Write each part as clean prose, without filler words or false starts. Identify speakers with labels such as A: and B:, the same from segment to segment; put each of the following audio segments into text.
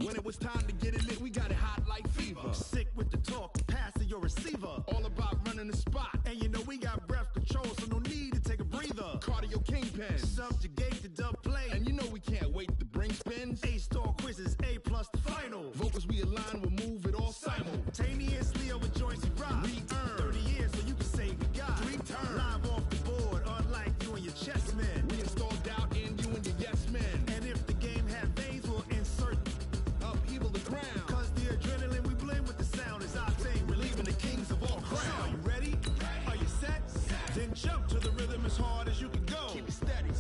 A: When it was time to get it lit, we got it hot like fever.
B: Sick with the talk, pass to your receiver.
A: All about running the spot.
B: And you know we got breath control, so no need to take a breather.
A: Cardio kingpin.
B: Subjugate the dub play.
A: And you know we can't wait to bring spins.
B: A-star quizzes, A+ the final.
A: Vocals we align, we'll move it all
B: simultaneously over joints we rock.
A: We earn
B: 30 years so you can say we got
A: 3 turns.
B: Live off the board, unlike you and your chess men.
A: We install doubt in you and your yes men.
B: And if the game had veins, we'll insert
A: upheaval the crown.
B: Cause the adrenaline we blend with the sound is our thing.
A: Relieving the kings of all crowns.
B: So are you ready? Are you set? Then jump to the rhythm as hard as you can go.
A: Keep it steady,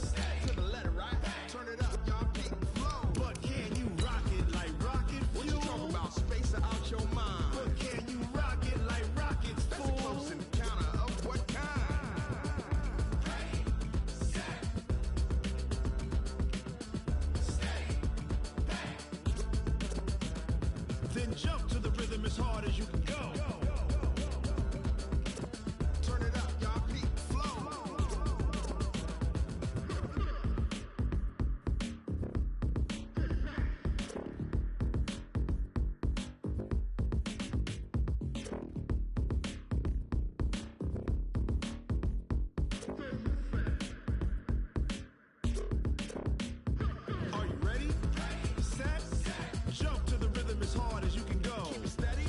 A: to the letter, right? Turn it up, y'all, keep it flow.
B: But can you rock it like rocket fuel?
A: What you talking about? Space out your mind.
B: But can you rock it like rockets,
A: fool? That's a close encounter of what kind?
B: Then jump to the rhythm as hard as you can go.
A: Turn it up, y'all, keep it flow.
B: Are you ready? Set? Jump to the rhythm as hard as you can go.
A: Keep it steady,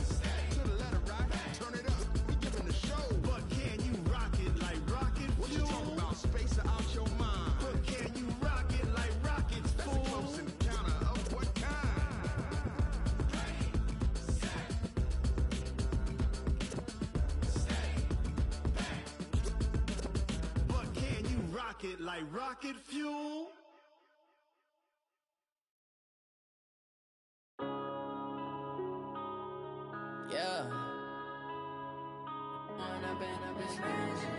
A: to the letter, right? Turn it up, we giving the show.
B: But can you rock it like rocket
A: What you
B: fuel?
A: talking about? Space out your mind.
B: But can you rock it like rockets,
A: That's a
B: fool?
A: close encounter of what kind?
B: But can you rock it like rocket fuel?
C: Yeah. When I've been up this magic.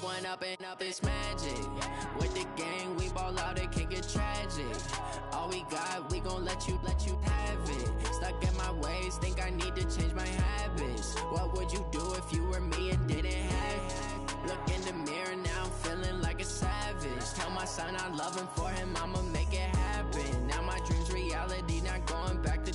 C: When up this magic. With the gang, we ball out, it can get tragic. All we got, we gon' let you have it. Stuck in my ways, think I need to change my habits. What would you do if you were me and didn't have it? Look in the mirror, now I'm feeling like a savage. Tell my son I love him, for him I'ma make it happen. Now my dream's reality, not going back to.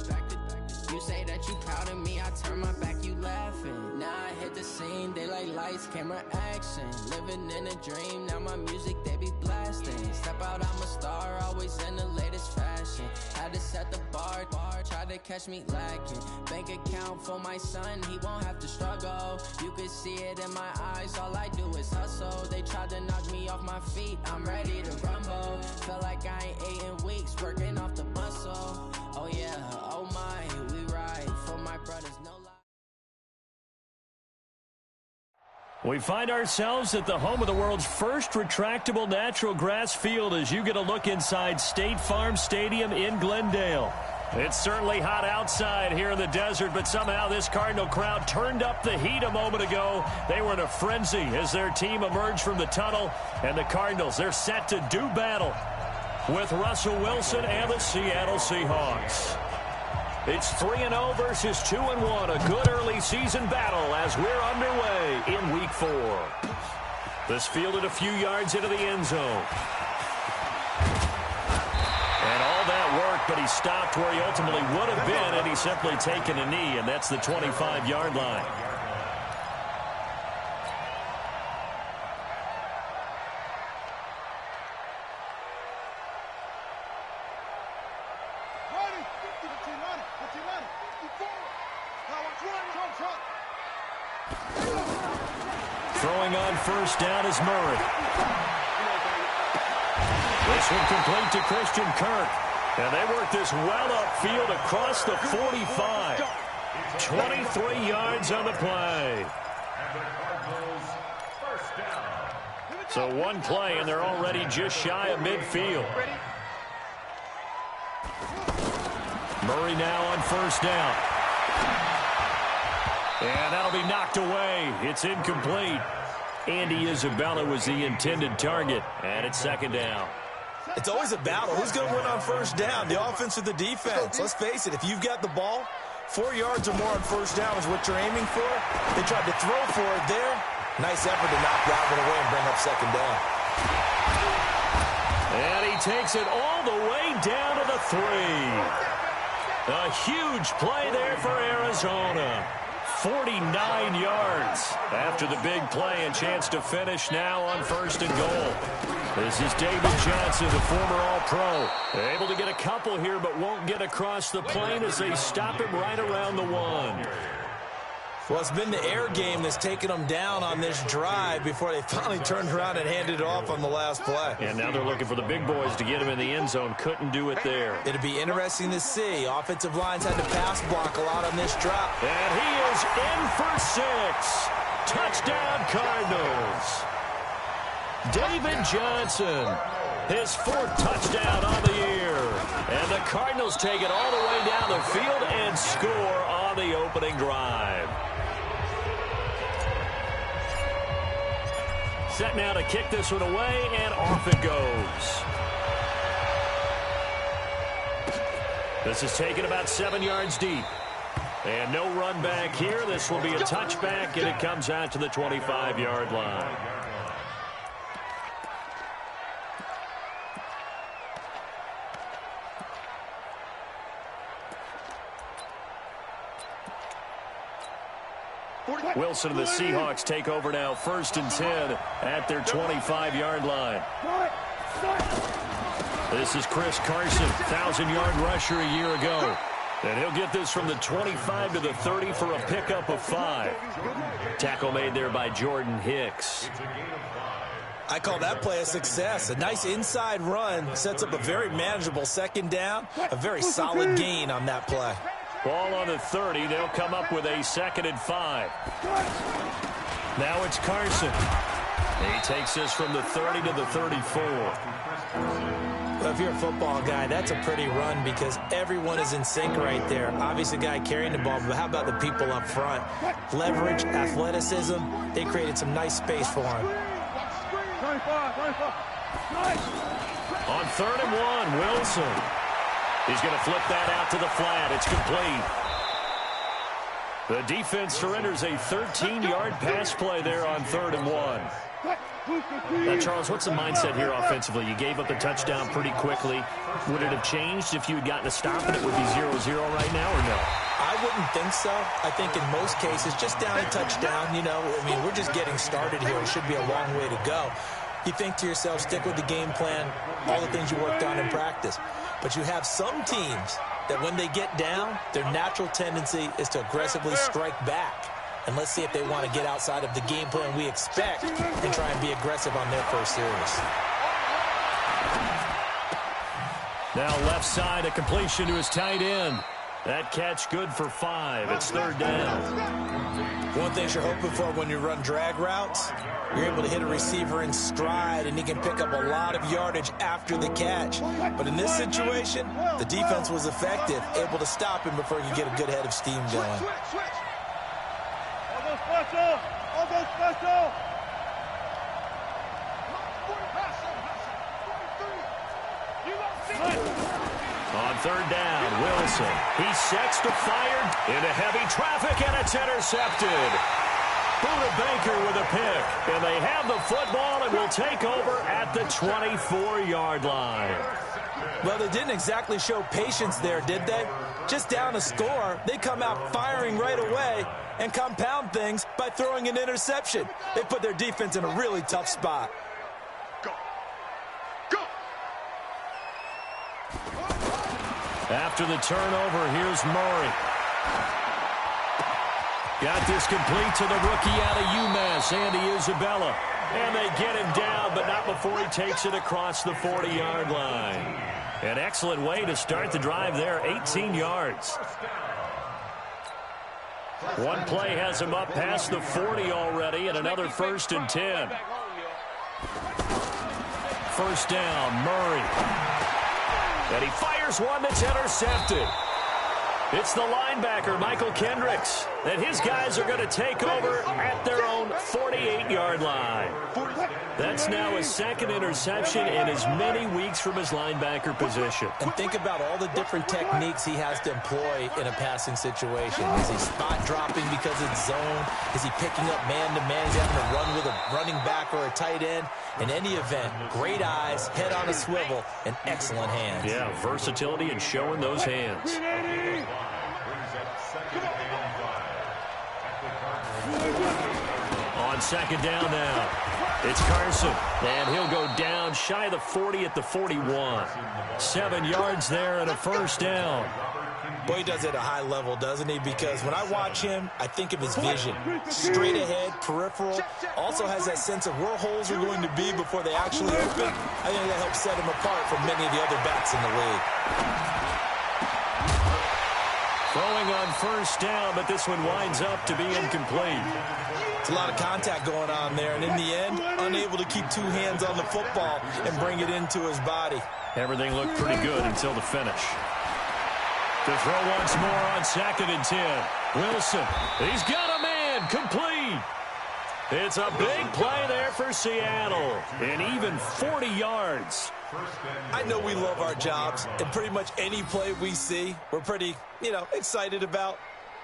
C: You say that you proud of me, I turn my back, you laughing. Now I hit the scene, they like lights, camera, action. Living in a dream, now my music, they be blasting. Step out, I'm a star, always in the latest fashion. Had to set the bar, try to catch me lacking. Bank account for my son, he won't have to struggle. You could see it in my eyes, all I do is hustle. They tried to knock me off my feet, I'm ready to rumble. Feel like I ain't ate in weeks, working off the muscle. Oh yeah, oh my, we ride for my brothers, no lie.
D: We find ourselves at the home of the world's first retractable natural grass field as you get a look inside State Farm Stadium in Glendale. It's certainly hot outside here in the desert, but somehow this Cardinal crowd turned up the heat a moment ago. They were in a frenzy as their team emerged from the tunnel, and the Cardinals, they're set to do battle with Russell Wilson and the Seattle Seahawks. It's 3-0 versus 2-1, a good early season battle as we're underway in Week 4. This fielded a few yards into the end zone. And all that work, but he stopped where he ultimately would have been had he simply taken a knee, and that's the 25-yard line. Throwing on first down is Murray. This one complete to Christian Kirk. And they work this well upfield across the 45. 23 yards on the play. So one play, and they're already just shy of midfield. Murray now on first down. And that'll be knocked away. It's incomplete. Andy Isabella was the intended target, and it's second down.
E: It's always a battle. Who's going to win on first down, the offense or the defense? Let's face it, if you've got the ball, 4 yards or more on first down is what you're aiming for. They tried to throw for it there. Nice effort to knock that one away and bring up second down.
D: And he takes it all the way down to the 3. A huge play there for Arizona. 49 yards after the big play, and chance to finish now on 1st and goal. This is David Johnson, the former All-Pro. Able to get a couple here, but won't get across the plane as they stop him right around the 1.
E: Well, it's been the air game that's taken them down on this drive before they finally turned around and handed it off on the last play.
D: And now they're looking for the big boys to get him in the end zone. Couldn't do it there.
E: It'll be interesting to see. Offensive lines had to pass block a lot on this drop.
D: And he is in for 6. Touchdown, Cardinals. David Johnson, his 4th touchdown on the year. And the Cardinals take it all the way down the field and score on the opening drive. Set now to kick this one away, and off it goes. This is taken about 7 yards deep. And no run back here. This will be a touchback, and it comes out to the 25-yard line. Wilson and the Seahawks take over now, 1st and 10 at their 25-yard line. This is Chris Carson, 1,000-yard rusher a year ago. And he'll get this from the 25 to the 30 for a pickup of 5. Tackle made there by Jordan Hicks.
E: I call that play a success. A nice inside run sets up a very manageable 2nd down. A very solid gain on that play.
D: Ball on the 30. They'll come up with a 2nd and 5. Now it's Carson. He takes this from the 30 to the 34.
E: Well, if you're a football guy, that's a pretty run because everyone is in sync right there. Obviously, the guy carrying the ball, but how about the people up front? Leverage, athleticism, they created some nice space for him.
D: On 3rd and 1, Wilson. He's going to flip that out to the flat. It's complete. The defense surrenders a 13-yard pass play there on 3rd and 1. Now, Charles, what's the mindset here offensively? You gave up the touchdown pretty quickly. Would it have changed if you had gotten a stop and it would be 0-0 right now, or no?
E: I wouldn't think so. I think in most cases, just down a touchdown, you know, I mean, we're just getting started here. It should be a long way to go. You think to yourself, stick with the game plan, all the things you worked on in practice. But you have some teams that when they get down, their natural tendency is to aggressively strike back. And let's see if they want to get outside of the game plan we expect and try and be aggressive on their first series.
D: Now left side, a completion to his tight end. That catch good for 5. It's 3rd down.
E: One thing you're hoping for when you run drag routes, you're able to hit a receiver in stride, and he can pick up a lot of yardage after the catch. But in this situation, the defense was effective, able to stop him before he could get a good head of steam going.
D: On 3rd down, Wilson. He sets to fire into heavy traffic, and it's intercepted. Buda Baker with a pick, and they have the football and will take over at the 24-yard line.
E: Well, they didn't exactly show patience there, did they? Just down a score, they come out firing right away and compound things by throwing an interception. They put their defense in a really tough spot.
D: After the turnover, here's Murray. Got this complete to the rookie out of UMass, Andy Isabella. And they get him down, but not before he takes it across the 40-yard line. An excellent way to start the drive there, 18 yards. One play has him up past the 40 already, and another 1st and 10. 1st down, Murray. And he fires one that's intercepted. It's the linebacker, Michael Kendricks. that his guys are going to take over at their own 48-yard line. That's now his second interception in as many weeks from his linebacker position.
E: And think about all the different techniques he has to employ in a passing situation. Is he spot dropping because it's zone? Is he picking up man-to-man? Is he having to run with a running back or a tight end? In any event, great eyes, head on a swivel, and excellent hands.
D: Yeah, versatility and showing those hands. On second down now, it's Carson, and he'll go down shy of the 40 at the 41. 7 yards there and a first down.
E: Boy, he does it at a high level, doesn't he? Because when I watch him, I think of his vision. Straight ahead, peripheral. Also has that sense of where holes are going to be before they actually open. I think that helps set him apart from many of the other backs in the league.
D: Throwing on first down, but this one winds up to be incomplete.
E: It's a lot of contact going on there, and in the end, unable to keep 2 hands on the football and bring it into his body.
D: Everything looked pretty good until the finish. To throw once more on 2nd and 10. Wilson, he's got a man, complete. It's a big play there for Seattle, and even 40 yards.
E: I know we love our jobs, and pretty much any play we see, we're pretty, excited about.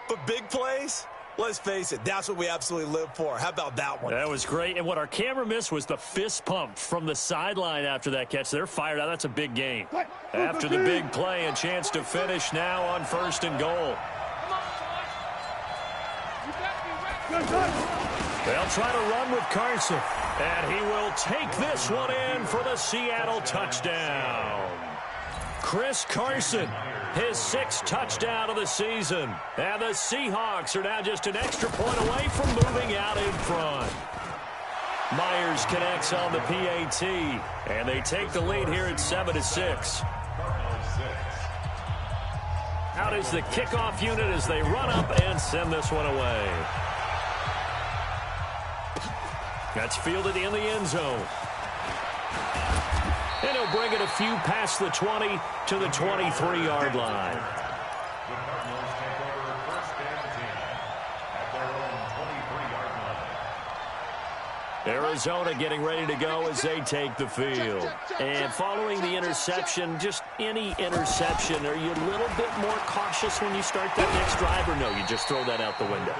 E: But big plays, let's face it, that's what we absolutely live for. How about that one?
D: That was great, and what our camera missed was the fist pump from the sideline after that catch. They're fired out. That's a big game. After the big play, a chance to finish now on 1st and goal. They'll try to run with Carson, and he will take this one in for the Seattle touchdown. Chris Carson, his 6th touchdown of the season, and the Seahawks are now just an extra point away from moving out in front. Myers connects on the PAT, and they take the lead here at 7-6. Out is the kickoff unit as they run up and send this one away. That's fielded in the end zone. And he'll bring it a few past the 20 to the 23-yard line. Arizona getting ready to go as they take the field. And following the interception, just any interception, are you a little bit more cautious when you start that next drive, or no, you just throw that out the window?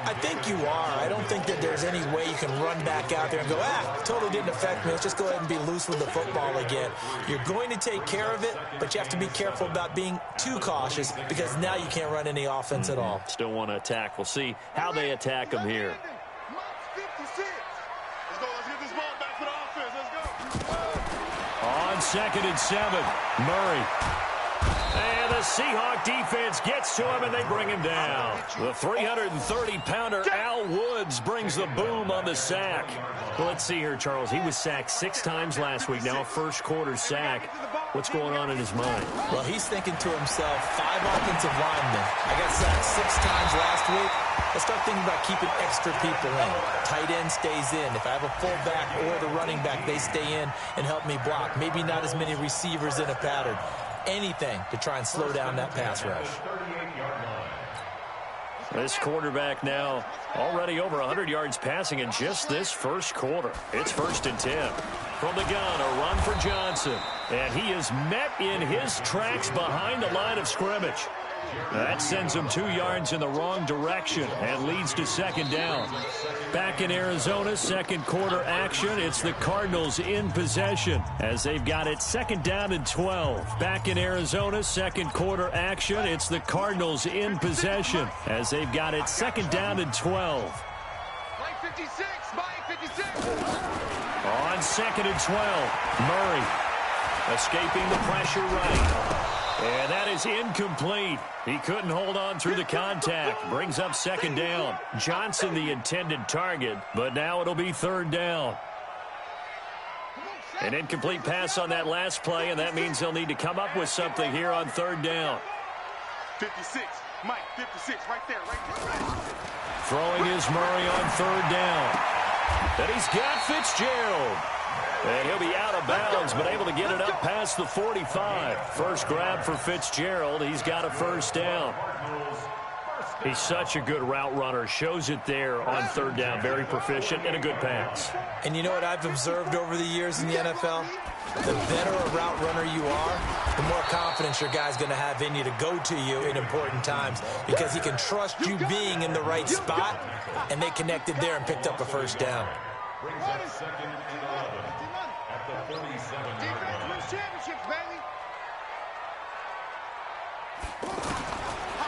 E: I think you are. I don't think that there's any way you can run back out there and go, totally didn't affect me. Let's just go ahead and be loose with the football again. You're going to take care of it, but you have to be careful about being too cautious because now you can't run any offense at all.
D: Still want to attack. We'll see how they attack them here. On 2nd and 7, Murray. And the Seahawk defense gets to him, and they bring him down. The 330-pounder Al Woods brings the boom on the sack. Well, let's see here, Charles. He was sacked 6 times last week, now a first-quarter sack. What's going on in his mind?
E: Well, he's thinking to himself, 5 offensive linemen. I got sacked 6 times last week. Let's start thinking about keeping extra people in. Tight end stays in. If I have a fullback or the running back, they stay in and help me block. Maybe not as many receivers in a pattern. Anything to try and slow down that pass rush.
D: This quarterback now already over 100 yards passing in just this first quarter. It's 1st and 10. From the gun, a run for Johnson. And he is met in his tracks behind the line of scrimmage. That sends him 2 yards in the wrong direction and leads to 2nd down. Back in Arizona, 2nd quarter action. It's the Cardinals in possession as they've got it 2nd down and 12. Back in Arizona, 2nd quarter action. It's the Cardinals in possession as they've got it 2nd down and 12.
A: Mike 56, Mike 56.
D: On 2nd and 12, Murray escaping the pressure right. And that is incomplete. He couldn't hold on through the contact. Brings up 2nd down. Johnson the intended target, but now it'll be 3rd down. An incomplete pass on that last play, and that means they'll need to come up with something here on 3rd down.
B: 56, Mike, 56, right there.
D: Throwing is Murray on 3rd down. And he's got Fitzgerald. And he'll be out of bounds, but able to get it up past the 45. First grab for Fitzgerald. He's got a 1st down. He's such a good route runner. Shows it there on third down. Very proficient and a good pass.
E: And you know what I've observed over the years in the NFL? The better a route runner you are, the more confidence your guy's going to have in you to go to you in important times because he can trust you being in the right spot, and they connected there and picked up a first down.
B: Brings up 2nd and 11 at the 37-yard line.
A: Championships, baby.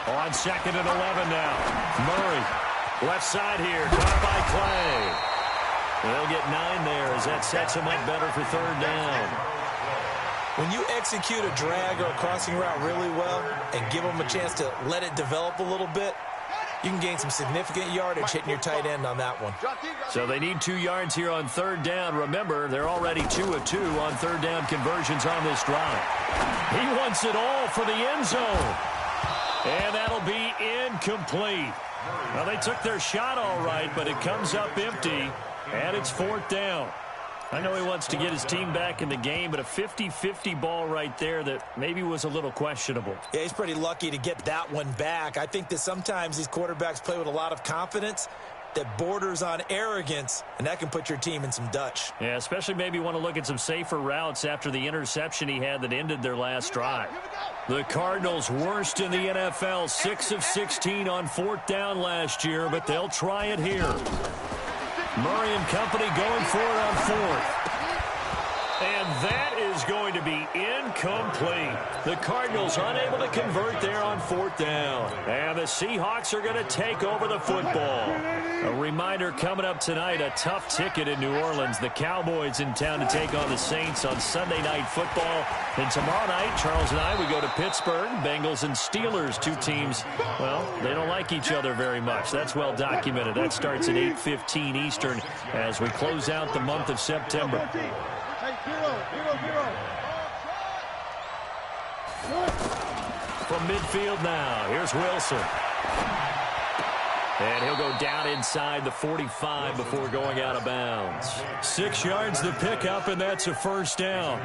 D: On 2nd and 11 now. Murray, left side here, caught by Clay. They'll get 9 there as that sets him up better for third down.
E: When you execute a drag or a crossing route really well and give them a chance to let it develop a little bit, you can gain some significant yardage hitting your tight end on that one.
D: So they need 2 yards here on third down. Remember, they're already 2 of 2 on third down conversions on this drive. He wants it all for the end zone. And that'll be incomplete. Well, they took their shot all right, but it comes up empty, and it's 4th down. I know he wants to get his team back in the game, but a 50-50 ball right there that maybe was a little questionable.
E: Yeah, he's pretty lucky to get that one back. I think that sometimes these quarterbacks play with a lot of confidence that borders on arrogance, and that can put your team in some Dutch.
D: Yeah, especially maybe want to look at some safer routes after the interception he had that ended their last drive. The Cardinals worst in the NFL, 6 of 16 on 4th down last year, but they'll try it here. Murray and company going for it on 4th. And that is going to be incomplete. The Cardinals unable to convert there on 4th down. And the Seahawks are going to take over the football. A reminder coming up tonight, a tough ticket in New Orleans. The Cowboys in town to take on the Saints on Sunday Night Football. And tomorrow night, Charles and I, we go to Pittsburgh. Bengals and Steelers, 2 teams, well, they don't like each other very much. That's well documented. That starts at 8:15 Eastern as we close out the month of September. From midfield now, here's Wilson. And he'll go down inside the 45 before going out of bounds. 6 yards the pickup, and that's a first down.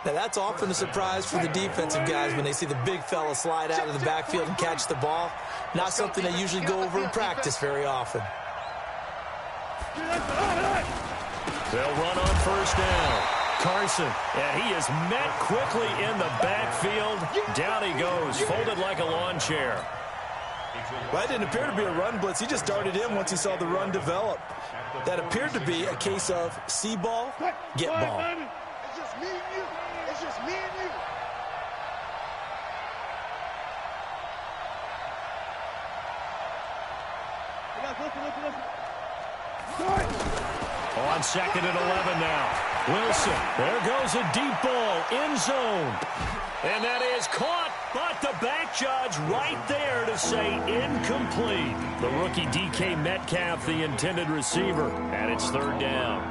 E: Now, that's often a surprise for the defensive guys when they see the big fella slide out of the backfield and catch the ball. Not something they usually go over in practice very often.
D: They'll run on first down. Carson, and he is met quickly in the backfield. Down he goes, folded like a lawn chair.
E: Well, that didn't appear to be a run blitz. He just darted in once he saw the run develop. That appeared to be a case of see ball, get ball.
A: It's just me and you. It's just me and you.
D: On 2nd and 11 now. Wilson, there goes a deep ball, end zone. And that is caught, but the back judge right there to say incomplete. The rookie DK Metcalf, the intended receiver, and it's 3rd down.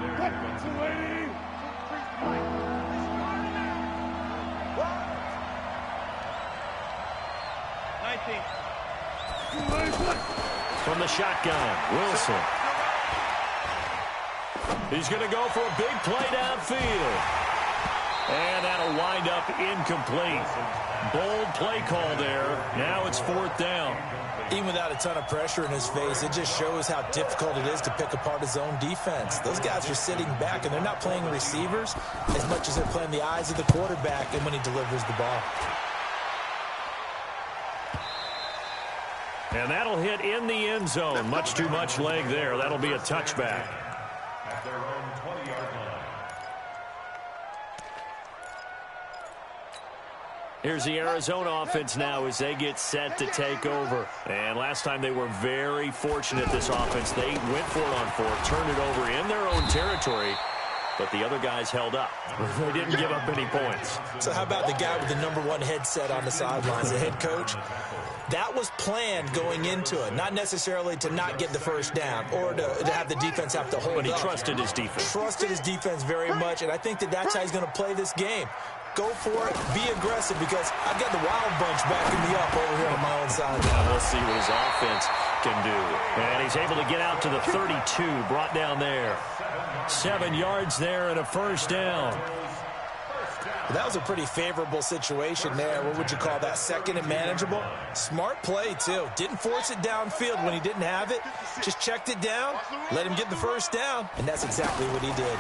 D: From the shotgun, Wilson. He's going to go for a big play downfield. And that'll wind up incomplete. Bold play call there. Now it's 4th down.
E: Even without a ton of pressure in his face, it just shows how difficult it is to pick apart his own defense. Those guys are sitting back, and they're not playing receivers as much as they're playing the eyes of the quarterback and when he delivers the ball.
D: And that'll hit in the end zone. Much too much leg there. That'll be a touchback.
B: At their own 20-yard line.
D: Here's the Arizona offense now as they get set to take over. And last time they were very fortunate, this offense. They went for it on 4th, turned it over in their own territory, but the other guys held up. They didn't give up any points.
E: So how about the guy with the #1 headset on the sidelines, the head coach? That was planned going into it, not necessarily to not get the first down or to have the defense have to hold up.
D: But he trusted his defense.
E: Trusted his defense very much, and I think that's how he's going to play this game. Go for it, be aggressive, because I've got the wild bunch backing me up over here on my own side.
D: Now we'll see what his offense can do. And he's able to get out to the 32, brought down there. 7 yards there and a first down.
E: That was a pretty favorable situation there. What would you call that? Second and manageable? Smart play, too. Didn't force it downfield when he didn't have it. Just checked it down, let him get the first down, and that's exactly what he did.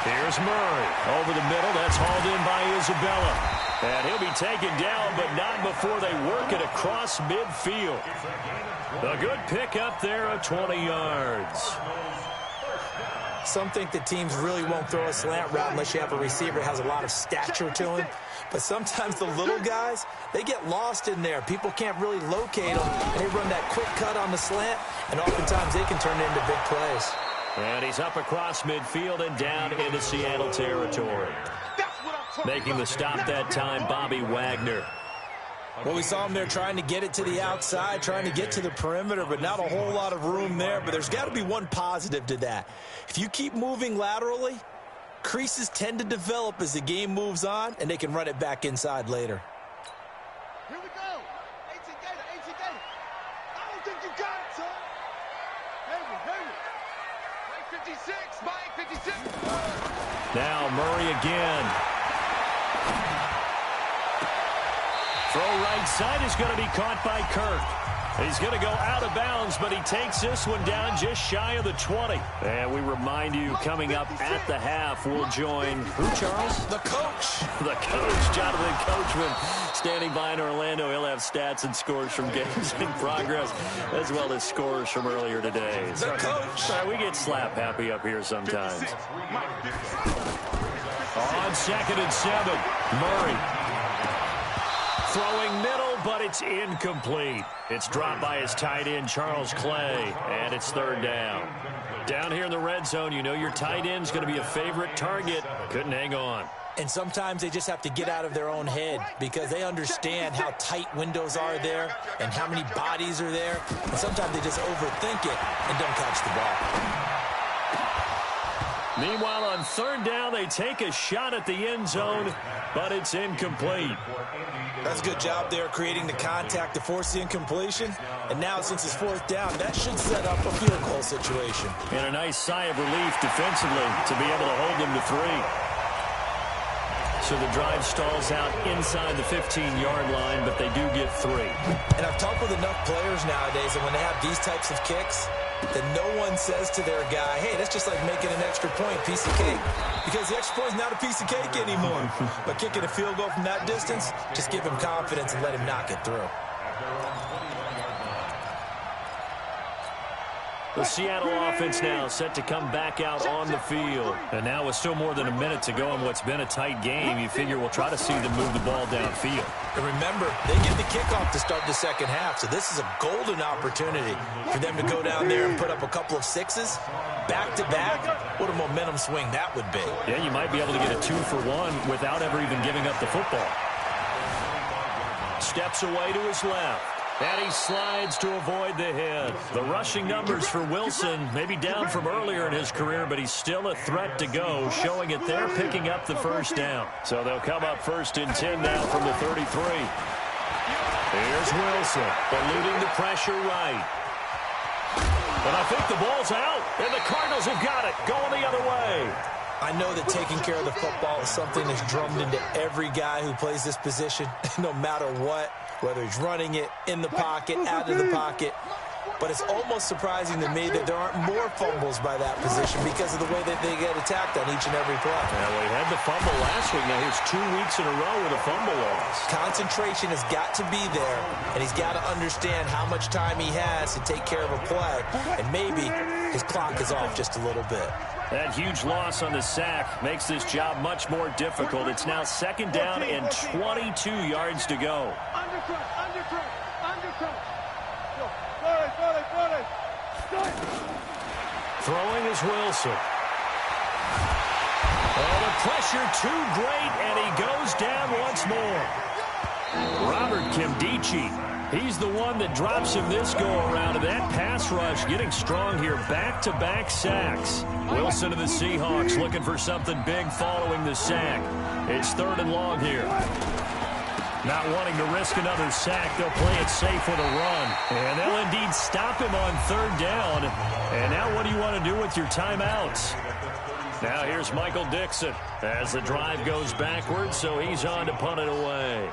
D: Here's Murray. Over the middle. That's hauled in by Isabella. And he'll be taken down, but not before they work it across midfield. A good pickup there of 20 yards.
E: Some think that teams really won't throw a slant route unless you have a receiver that has a lot of stature to him. But sometimes the little guys, they get lost in there. People can't really locate them, and they run that quick cut on the slant, and oftentimes they can turn it into big plays.
D: And he's up across midfield and down into Seattle territory. Making the stop that time, Bobby Wagner.
E: Well, we saw him there trying to get it to the outside, trying to get to the perimeter, but not a whole lot of room there. But there's got to be one positive to that. If you keep moving laterally, creases tend to develop as the game moves on, and they can run it back inside later.
B: Here we go. 18 Gator, 18 Gator. I don't think you got it, son. Mike 56, Mike 56.
D: Now Murray again. Throw right side is going to be caught by Kirk. He's going to go out of bounds, but he takes this one down just shy of the 20. And we remind you, coming up at the half, we'll join who, Charles?
E: The coach.
D: The coach, Jonathan Coachman, standing by in Orlando. He'll have stats and scores from games in progress, as well as scores from earlier today.
E: The coach.
D: We get slap happy up here sometimes. On 2nd and 7, Murray. Throwing middle, but it's incomplete. It's dropped by his tight end, Charles Clay, and it's 3rd down. Down here in the red zone, you know your tight end's going to be a favorite target. Couldn't hang on.
E: And sometimes they just have to get out of their own head because they understand how tight windows are there and how many bodies are there. And sometimes they just overthink it and don't catch the ball.
D: Meanwhile, on 3rd down, they take a shot at the end zone, but it's incomplete.
E: That's a good job there creating the contact to force the incompletion. And now, since it's 4th down, that should set up a field goal situation.
D: And a nice sigh of relief defensively to be able to hold them to 3. So the drive stalls out inside the 15-yard line, but they do get 3.
E: And I've talked with enough players nowadays, and when they have these types of kicks, that no one says to their guy, hey, that's just like making an extra point, piece of cake. Because the extra point is not a piece of cake anymore. But kicking a field goal from that distance, just give him confidence and let him knock it through.
D: The Seattle offense now set to come back out on the field. And now with still more than a minute to go in what's been a tight game, you figure we'll try to see them move the ball downfield.
E: And remember, they get the kickoff to start the 2nd half, so this is a golden opportunity for them to go down there and put up a couple of 6s. Back-to-back, what a momentum swing that would be.
D: Yeah, you might be able to get a 2-for-1 without ever even giving up the football. Steps away to his left. And he slides to avoid the hit. The rushing numbers for Wilson may be down from earlier in his career, but he's still a threat to go, showing it there, picking up the 1st down. So they'll come up 1st and 10 now from the 33. Here's Wilson, eluding the pressure right. But I think the ball's out, and the Cardinals have got it, going the other way.
E: I know that taking care of the football is something that's drummed into every guy who plays this position, no matter what. Whether he's running it, in the pocket, out of the pocket. But it's almost surprising to me that there aren't more fumbles by that position because of the way that they get attacked on each and every play.
D: Well, we had the fumble last week. Now here's 2 weeks in a row with a fumble loss.
E: Concentration has got to be there, and he's got to understand how much time he has to take care of a play. And maybe his clock is off just a little bit.
D: That huge loss on the sack makes this job much more difficult. It's now 2nd down and 22 yards to go. Throwing is Wilson. Oh, the pressure too great, and he goes down once more. Robert Kimdichie, he's the one that drops him this go-around. And that pass rush getting strong here. Back-to-back sacks. Wilson of the Seahawks looking for something big following the sack. It's 3rd and long here. Not wanting to risk another sack, they'll play it safe with a run. And they'll indeed stop him on 3rd down. And now what do you want to do with your timeouts? Now here's Michael Dixon as the drive goes backwards, so he's on to punt it away.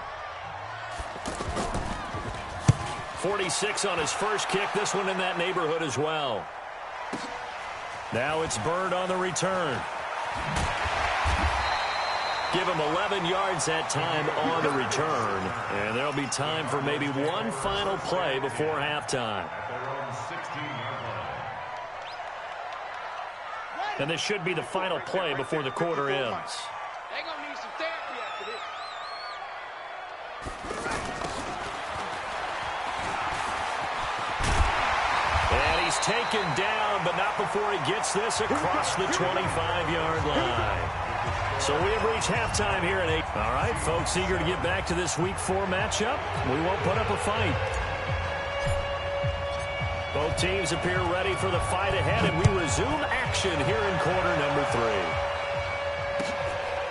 D: 46 on his first kick. This one in that neighborhood as well. Now it's Bird on the return. Give him 11 yards that time on the return. And there'll be time for maybe one final play before halftime. And this should be the final play before the quarter ends.
A: They're going to need some therapy after this.
D: And he's taken down, but not before he gets this across the 25-yard line. So we have reached halftime here at 8. All right, folks, eager to get back to this Week 4 matchup. We won't put up a fight. Both teams appear ready for the fight ahead, and we resume action here in quarter number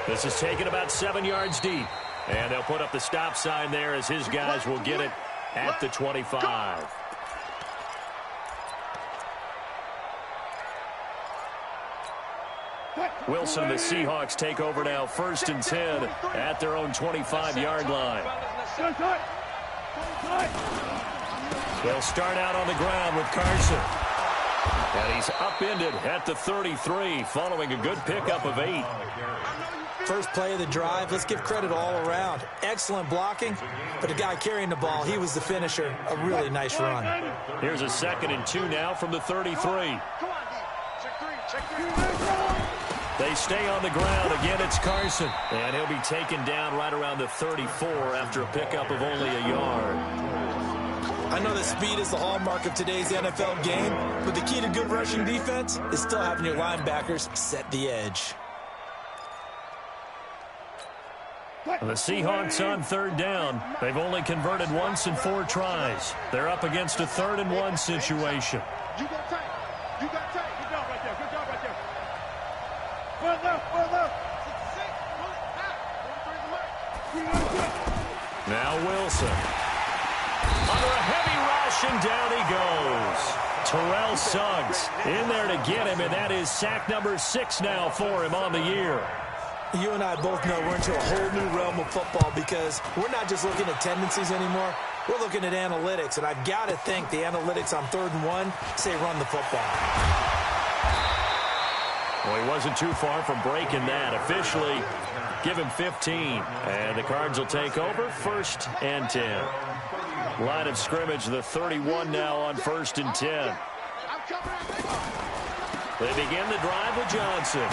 D: 3. This is taken about 7 yards deep, and they'll put up the stop sign there as his guys will get it at the 25. Wilson and the Seahawks take over now, 1st and 10 at their own 25-yard line. They'll start out on the ground with Carson. And he's upended at the 33 following a good pickup of 8.
E: First play of the drive, let's give credit all around. Excellent blocking, but the guy carrying the ball, he was the finisher. A really nice run.
D: Here's a 2nd and 2 now from the 33. They stay on the ground. Again, it's Carson. And he'll be taken down right around the 34 after a pickup of only a yard.
E: I know that speed is the hallmark of today's NFL game, but the key to good rushing defense is still having your linebackers set the edge.
D: The Seahawks on 3rd down. They've only converted once in 4 tries. They're up against a 3rd and 1 situation.
B: You got tight. You got tight. Good job right there. Good job right there. Well left. Well left.
D: Now Wilson. Under a heavy rush, and down he goes. Terrell Suggs in there to get him, and that is sack number 6 now for him on the year.
E: You and I both know we're into a whole new realm of football because we're not just looking at tendencies anymore. We're looking at analytics, and I've got to think the analytics on 3rd and 1 say run the football.
D: Well, he wasn't too far from breaking that. Officially, give him 15. And the Cards will take over 1st and 10. Line of scrimmage, the 31 now on 1st and 10. They begin the drive with Johnson.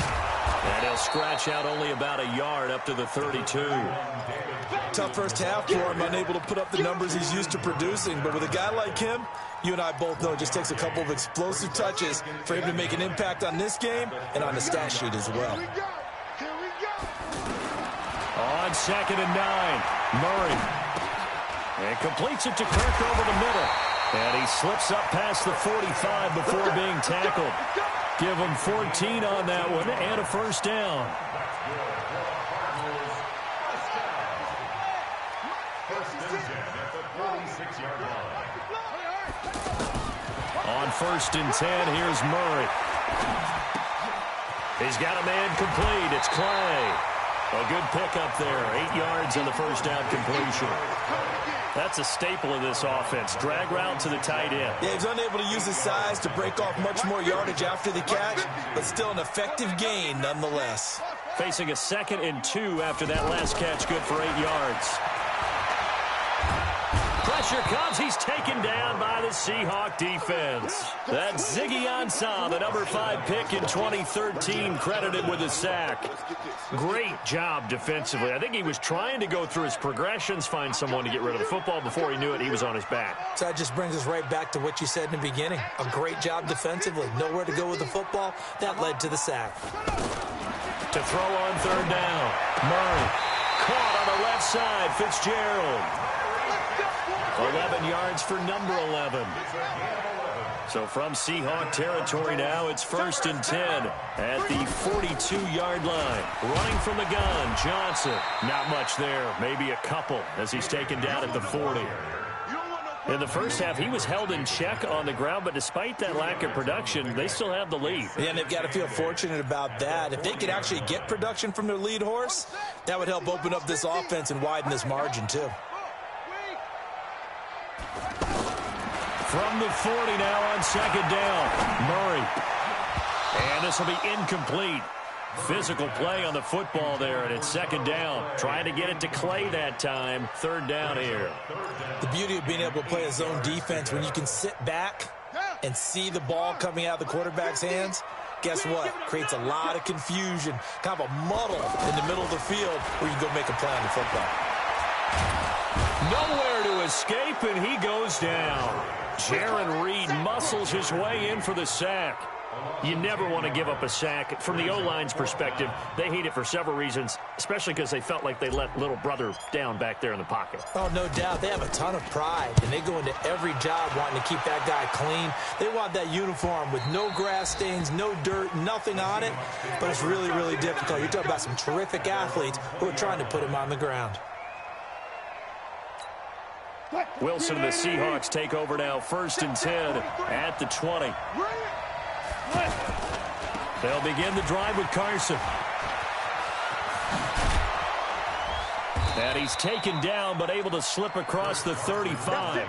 D: And he'll scratch out only about a yard up to the 32.
E: Tough first half for him, unable to put up the numbers he's used to producing. But with a guy like him, you and I both know it just takes a couple of explosive touches for him to make an impact on this game and on the stat sheet as well.
D: On 2nd and 9, Murray. And completes it to Kirk over the middle. And he slips up past the 45 before being tackled. Give him 14 on that one and a 1st down. On 1st and 10, here's Murray. He's got a man complete. It's Clay. A good pickup there. 8 yards on the 1st down completion. That's a staple of this offense. Drag route to the tight end.
E: Yeah, he's unable to use his size to break off much more yardage after the catch, but still an effective gain nonetheless.
D: Facing a 2nd and 2 after that last catch, good for 8 yards. Pressure comes. He's taken down by the Seahawk defense. That's Ziggy Ansah, the number 5 pick in 2013, credited with a sack. Great job defensively. I think he was trying to go through his progressions, find someone to get rid of the football. Before he knew it, he was on his back.
E: So that just brings us right back to what you said in the beginning. A great job defensively. Nowhere to go with the football. That led to the sack.
D: To throw on 3rd down. Murray. Caught on the left side. Fitzgerald. 11 yards for number 11. So from Seahawk territory now, it's 1st and 10 at the 42-yard line. Running from the gun, Johnson. Not much there, maybe a couple as he's taken down at the 40. In the first half, he was held in check on the ground, but despite that lack of production, they still have the lead.
E: Yeah, and they've got to feel fortunate about that. If they could actually get production from their lead horse, that would help open up this offense and widen this margin, too.
D: From the 40 now on second down, Murray. And this will be incomplete. Physical play on the football there, and it's second down. Trying to get it to Clay that time. Third down here.
E: The beauty of being able to play a zone defense, when you can sit back and see the ball coming out of the quarterback's hands, guess what? Creates a lot of confusion, kind of a muddle in the middle of the field where you can go make a play on the football.
D: Nowhere to escape, and he goes down. Jaron Reed muscles his way in for the sack. You never want to give up a sack. From the O-line's perspective, they hate it for several reasons, especially because they felt like they let little brother down back there in the pocket.
E: Oh, no doubt. They have a ton of pride, and they go into every job wanting to keep that guy clean. They want that uniform with no grass stains, no dirt, nothing on it, but it's really, really difficult. You're talking about some terrific athletes who are trying to put him on the ground.
D: Wilson and the Seahawks take over now, 1st and 10 at the 20. They'll begin the drive with Carson. And he's taken down, but able to slip across the 35.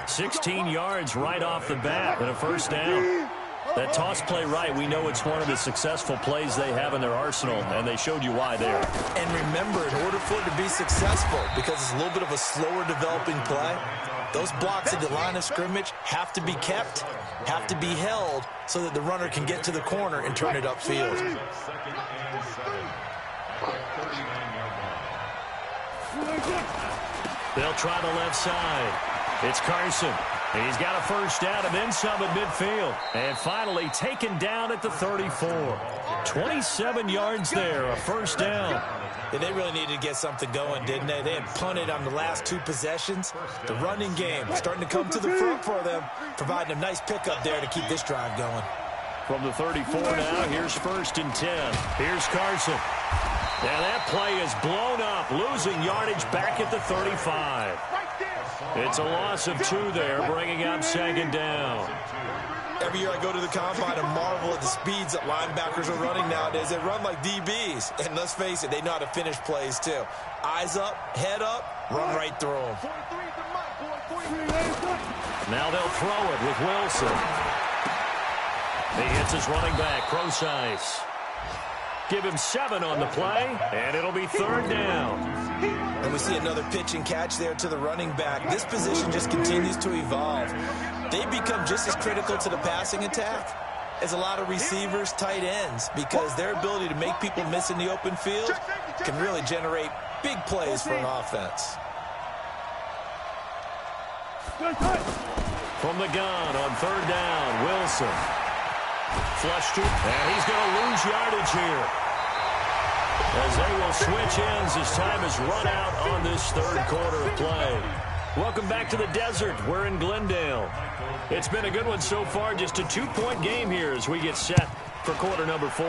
D: 16 yards right off the bat and a first down. That toss play right, we know it's one of the successful plays they have in their arsenal, and they showed you why there.
E: And remember, in order for it to be successful, because it's a little bit of a slower developing play, those blocks at the line of scrimmage have to be kept, have to be held, so that the runner can get to the corner and turn it upfield.
D: They'll try the left side. It's Carson. He's got a first down and then some at midfield. And finally taken down at the 34. 27 yards there, a first down.
E: Yeah, they really needed to get something going, didn't they? They had punted on the last 2 possessions. The running game starting to come to the front for them, providing a nice pickup there to keep this drive going.
D: From the 34 now, here's 1st and 10. Here's Carson. And that play is blown up, losing yardage back at the 35. It's a loss of 2 there, bringing up second down.
E: Every year I go to the combine and marvel at the speeds that linebackers are running nowadays. They run like DBs. And let's face it, they know how to finish plays too. Eyes up, head up, run right through them.
D: Now they'll throw it with Wilson. He hits his running back, Crosice. Give him 7 on the play, and it'll be 3rd down.
E: And we see another pitch and catch there to the running back. This position just continues to evolve. They become just as critical to the passing attack as a lot of receivers, tight ends, because their ability to make people miss in the open field can really generate big plays for an offense.
D: From the gun on 3rd down, Wilson. Flushed it, and he's going to lose yardage here, as they will switch ends as time has run out on this 3rd quarter of play. Welcome back to the desert. We're in Glendale. It's been a good one so far, just a 2-point game here as we get set for quarter number 4.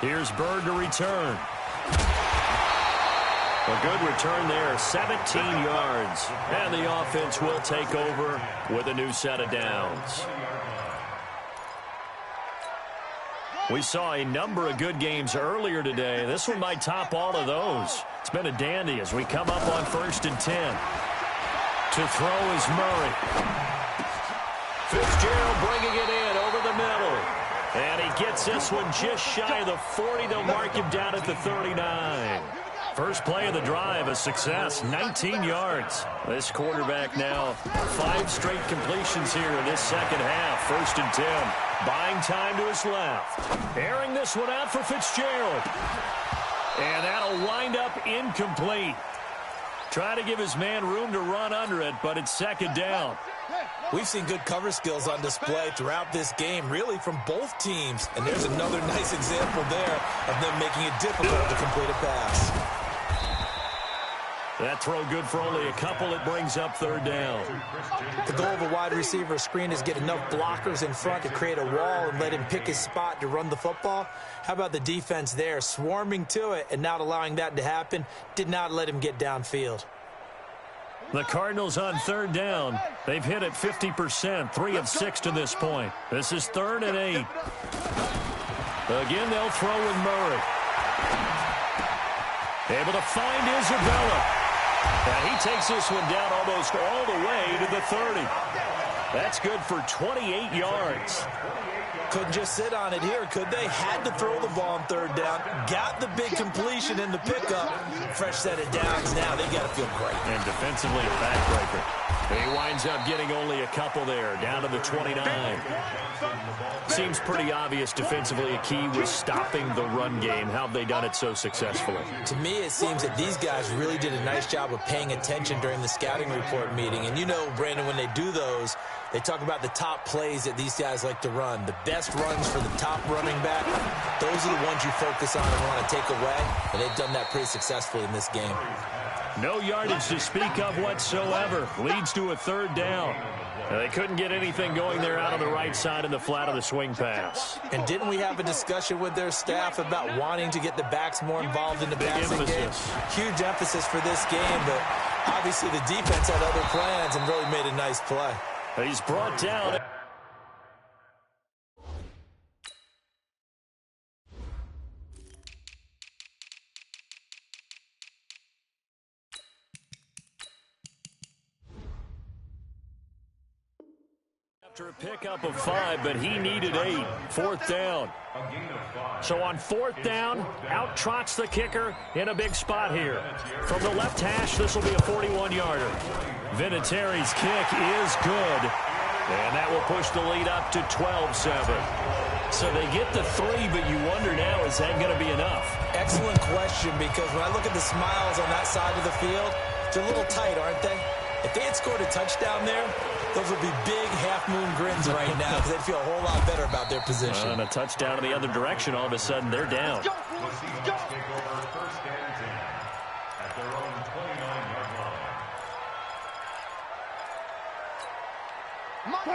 D: Here's Bird to return. A good return there, 17 yards. And the offense will take over with a new set of downs. We saw a number of good games earlier today. This one might top all of those. It's been a dandy as we come up on 1st and 10. To throw is Murray. Fitzgerald bringing it in over the middle. And he gets this one just shy of the 40. They'll mark him down at the 39. First play of the drive, a success, 19 yards. This quarterback now, 5 straight completions here in this second half. 1st and 10, buying time to his left. Airing this one out for Fitzgerald. And that'll wind up incomplete. Try to give his man room to run under it, but it's second down.
E: We've seen good cover skills on display throughout this game, really from both teams. And there's another nice example there of them making it difficult to complete a pass.
D: That throw good for only a couple. It brings up 3rd down.
E: The goal of a wide receiver screen is get enough blockers in front to create a wall and let him pick his spot to run the football. How about the defense there, swarming to it and not allowing that to happen? Did not let him get downfield.
D: The Cardinals on third down. They've hit it 50%, 3 of 6 to this point. This is 3rd and 8. Again, they'll throw with Murray. Able to find Isabella. And he takes this one down almost all the way to the 30. That's good for 28 yards.
E: Couldn't just sit on it here, could they? Had to throw the ball on third down. Got the big completion in the pickup. Fresh set of downs now. They got to feel great.
D: And defensively, a backbreaker. He winds up getting only a couple there, down to the 29. Seems pretty obvious defensively a key was stopping the run game. How have they done it so successfully?
E: To me, it seems that these guys really did a nice job of paying attention during the scouting report meeting. And you know, Brandon, when they do those, they talk about the top plays that these guys like to run. The best runs for the top running back, those are the ones you focus on and want to take away. And they've done that pretty successfully in this game.
D: No yardage to speak of whatsoever. Leads to a 3rd down. They couldn't get anything going there out on the right side in the flat of the swing pass.
E: And didn't we have a discussion with their staff about wanting to get the backs more involved in the passing game? Huge emphasis for this game, but obviously the defense had other plans and really made a nice play.
D: He's brought down. After a pickup of 5, but he needed 8. 4th down. So on 4th down, out trots the kicker in a big spot here. From the left hash, this will be a 41-yarder. Vinatieri's kick is good. And that will push the lead up to 12-7. So they get the 3, but you wonder now, is that going to be enough?
E: Excellent question, because when I look at the smiles on that side of the field, they're a little tight, aren't they? If they had scored a touchdown there, those would be big half-moon grins right now because they'd feel a whole lot better about their position.
D: And a touchdown in the other direction, all of a sudden they're down.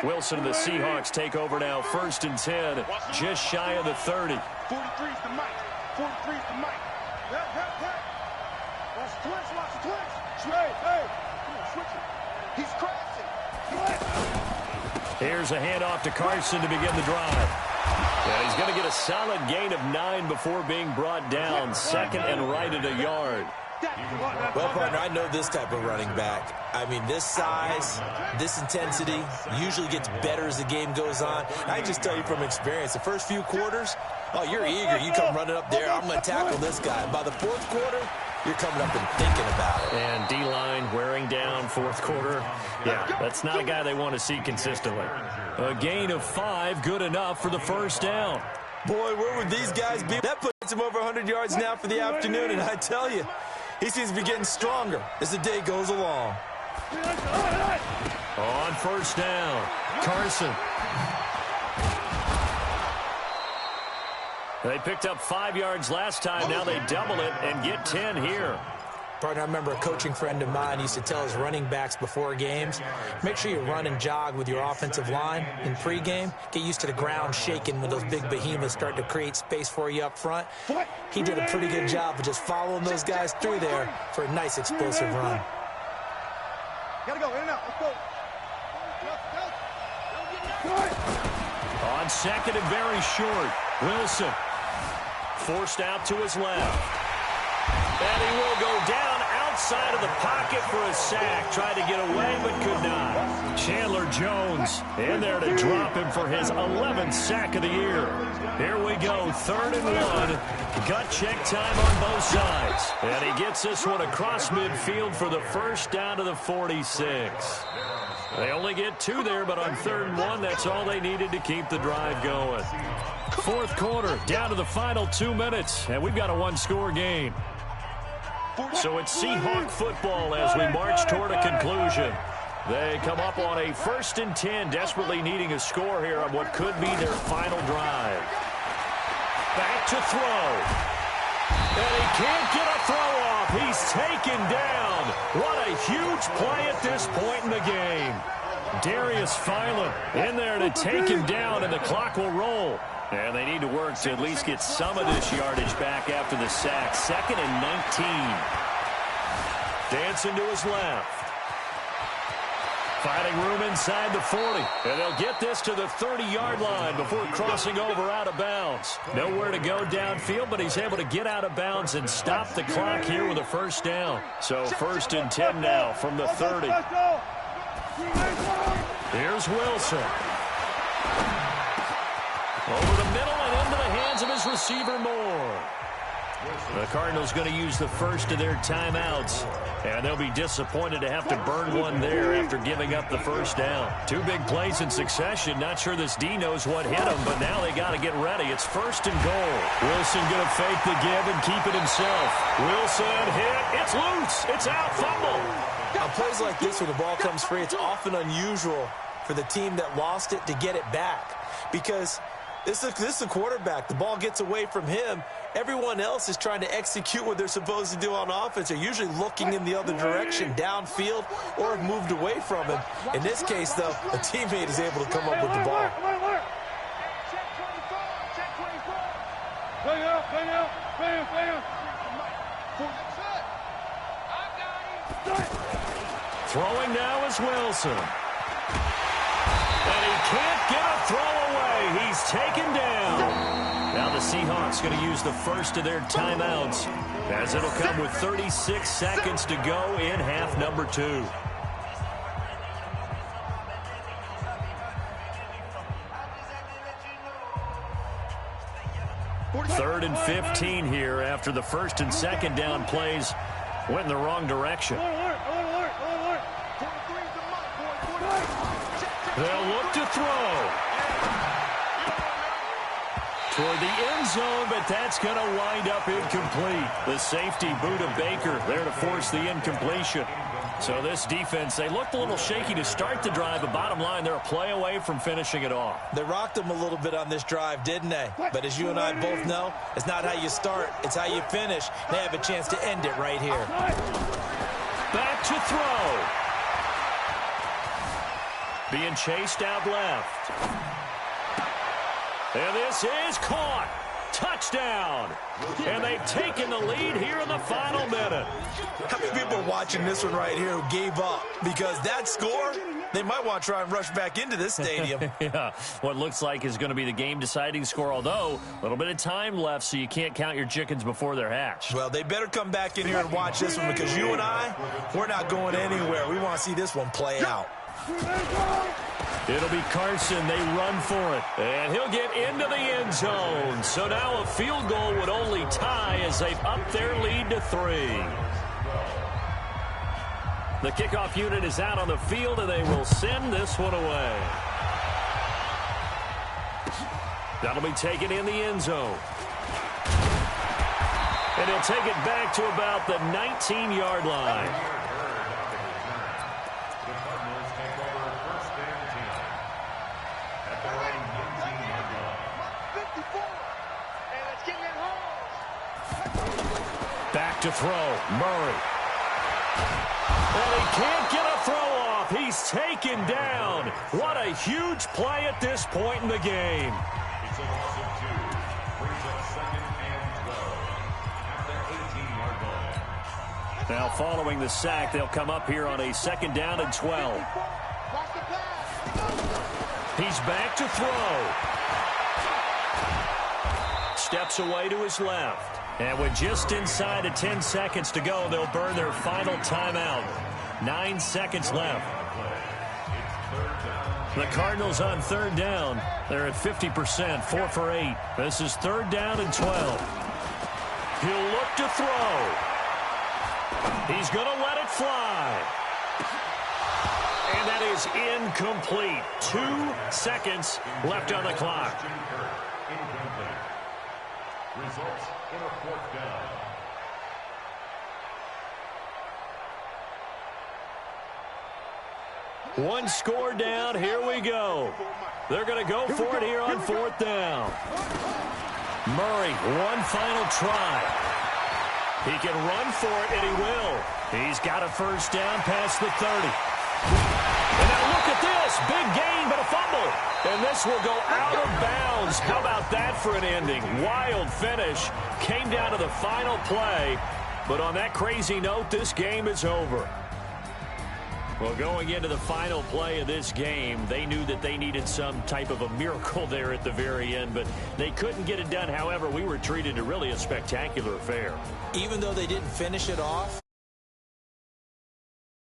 D: Wilson and the Seahawks take over now, 1st and 10, just shy of the 30.
B: 43's the mic. 43's the mic. Watch the twitch. Watch the twitch. Hey. Come on, switch it. He's crashing.
D: Here's a handoff to Carson to begin the drive. And he's going to get a solid gain of 9 before being brought down. 2nd and right at a yard.
E: Well, partner, I know this type of running back. I mean, this size, this intensity usually gets better as the game goes on. I just tell you from experience, the first few quarters, oh, you're eager. You come running up there, I'm going to tackle this guy. By the 4th quarter, you're coming up and thinking about it.
D: And D-line wearing down 4th quarter. Yeah, that's not a guy they want to see consistently. A gain of 5, good enough for the 1st down.
E: Boy, where would these guys be? That puts him over 100 yards now for the afternoon, and I tell you, he seems to be getting stronger as the day goes along.
D: On 1st down, Carson. They picked up 5 yards last time. Now they double it and get 10 here.
E: Partner, I remember a coaching friend of mine used to tell his running backs before games, make sure you run and jog with your offensive line in pregame. Get used to the ground shaking when those big behemoths start to create space for you up front. He did a pretty good job of just following those guys through there for a nice explosive run.
B: Gotta go, in and out. Let's go.
D: On 2nd and very short, Wilson forced out to his left. And he will go down outside of the pocket for a sack. Tried to get away, but could not. Chandler Jones in there to drop him for his 11th sack of the year. Here we go, 3rd and 1. Gut check time on both sides. And he gets this one across midfield for the 1st down to the 46. They only get 2 there, but on 3rd and 1, that's all they needed to keep the drive going. 4th quarter, down to the final 2 minutes, and we've got a 1-score game. So it's Seahawk football as we march toward a conclusion. They come up on a 1st and 10, desperately needing a score here on what could be their final drive. Back to throw. And he can't get a throw off. He's taken down. What a huge play at this point in the game. Darius Philon in there to take him down, and the clock will roll. And they need to work to at least get some of this yardage back after the sack. 2nd and 19. Dancing to his left. Finding room inside the 40. And they'll get this to the 30-yard line before crossing over out of bounds. Nowhere to go downfield, but he's able to get out of bounds and stop the clock here with a first down. So 1st and 10 now from the 30. Here's Wilson. Over the middle and into the hands of his receiver, Moore. The Cardinals going to use the first of their timeouts, and they'll be disappointed to have to burn one there after giving up the first down. 2 big plays in succession. Not sure this D knows what hit him, but now they got to get ready. It's 1st and goal. Wilson going to fake the give and keep it himself. Wilson hit. It's loose. It's out. Fumble.
E: Now, plays like this where the ball comes free, it's often unusual for the team that lost it to get it back because this is a quarterback. The ball gets away from him. Everyone else is trying to execute what they're supposed to do on offense. They're usually looking in the other direction, downfield, or have moved away from him. In this case, though, a teammate is able to come up with the ball.
D: Throwing now is Wilson. And he can't get a throw away. He's taken down. Now the Seahawks going to use the first of their timeouts as it'll come with 36 seconds to go in half number 2. Third and 15 here after the 1st and 2nd down plays went in the wrong direction. They'll look to throw toward the end zone, but that's going to wind up incomplete. The safety boot of Baker there to force the incompletion. So this defense, they looked a little shaky to start the drive, but bottom line, they're a play away from finishing it off.
E: They rocked them a little bit on this drive, didn't they? But as you and I both know, it's not how you start, it's how you finish. They have a chance to end it right here.
D: Back to throw. Being chased out left. And this is caught. Touchdown. And they've taken the lead here in the final minute.
E: How many people are watching this one right here who gave up? Because that score, they might want to try and rush back into this stadium.
D: Yeah, what looks like is going to be the game-deciding score, although a little bit of time left, so you can't count your chickens before they're hatched.
E: Well, they better come back in here and watch this one because you and I, we're not going anywhere. We want to see this one play out.
D: It'll be Carson. They run for it. And he'll get into the end zone. So now a field goal would only tie as they've upped their lead to 3. The kickoff unit is out on the field, and they will send this one away. That'll be taken in the end zone. And he'll take it back to about the 19-yard line. Back to throw, Murray. And he can't get a throw off. He's taken down. What a huge play at this point in the game.
F: It's a loss of 2. Brings up 2nd and 12 at the 18-yard line.
D: Now following the sack, they'll come up here on a 2nd down and 12. He's back to throw. Steps away to his left. And with just inside of 10 seconds to go, they'll burn their final timeout. 9 seconds left. The Cardinals on 3rd down. They're at 50%, 4 for 8. This is 3rd down and 12. He'll look to throw. He's going to let it fly. And that is incomplete. 2 seconds left on the clock.
F: Results in a 4th down.
D: One score down. Here we go. They're going to go for it here on 4th down. Murray, one final try. He can run for it, and he will. He's got a first down past the 30. And now look at this. Big gain, but a fumble. And this will go out of bounds. How about that for an ending? Wild finish. Came down to the final play. But on that crazy note, this game is over. Well, going into the final play of this game, they knew that they needed some type of a miracle there at the very end, but they couldn't get it done. However, we were treated to really a spectacular affair.
E: Even though they didn't finish it off,